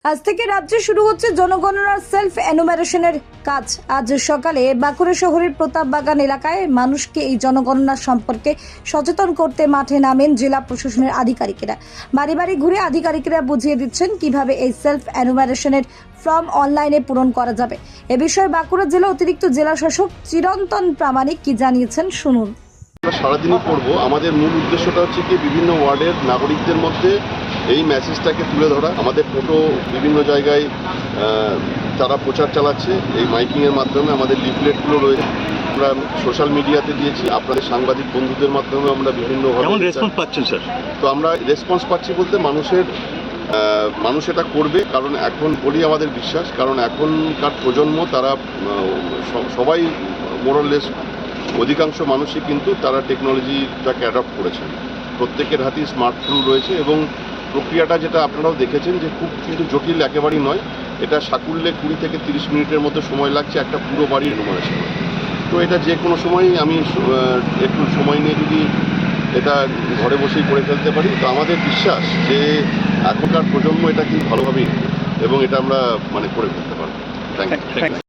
আজ থেকে রাজ্যে শুরু হচ্ছে জনগণনার সেলফ এনুমারেশনের কাজ। আজ সকালে বাঁকুড়া শহরের প্রতাপবাগান এলাকায় মানুষকে এই জনগণনা সম্পর্কে সচেতন করতে মাঠে নামেন জেলা প্রশাসনের আধিকারিকেরা। বাড়ি বাড়ি ঘুরে আধিকারিকেরা বুঝিয়ে দিচ্ছেন কিভাবে এই সেলফ এনুমারেশনের ফর্ম অনলাইনে পূরণ করা যাবে। এ বিষয়ে বাঁকুড়া জেলা অতিরিক্ত জেলা শাসক চিরন্তন প্রামাণিক কি জানিয়েছেন শুনুন। আমরা সারাদিনই করব। আমাদের মূল উদ্দেশ্যটা হচ্ছে কি বিভিন্ন ওয়ার্ডের নাগরিকদের মধ্যে এই মেসেজটাকে তুলে ধরা। আমাদের টোটো বিভিন্ন জায়গায় তারা প্রচার চালাচ্ছে এই মাইকিংয়ের মাধ্যমে। আমাদের লিফলেটগুলো রয়েছে, আমরা সোশ্যাল মিডিয়াতে দিয়েছি, আপনাদের সাংবাদিক বন্ধুদের মাধ্যমে আমরা বিভিন্নভাবে রেসপন্স পাচ্ছেন স্যার। তো আমরা রেসপন্স পাচ্ছি বলতে মানুষ এটা করবে, কারণ এখন বলি আমাদের বিশ্বাস, কারণ এখনকার প্রজন্ম তারা সবাই মোরলেস অধিকাংশ মানুষই কিন্তু তারা টেকনোলজিটাকে অ্যাডপ্ট করেছেন। প্রত্যেকের হাতেই স্মার্টফোন রয়েছে এবং প্রক্রিয়াটা যেটা আপনারাও দেখেছেন যে খুব কিন্তু জটিল একেবারেই নয়। এটা সাকুল্যে 20 থেকে 30 মিনিটের মতো সময় লাগছে একটা পুরো বাড়ির এনুমারেশন। তো এটা যে কোনো সময়ই আমি একটু সময় নিয়ে যদি এটা ঘরে বসেই করে ফেলতে পারি, তো আমাদের বিশ্বাস যে এখনকার প্রজন্ম এটা কিন্তু ভালোভাবেই এবং এটা আমরা করে ফেলতে পারবো। Thank you.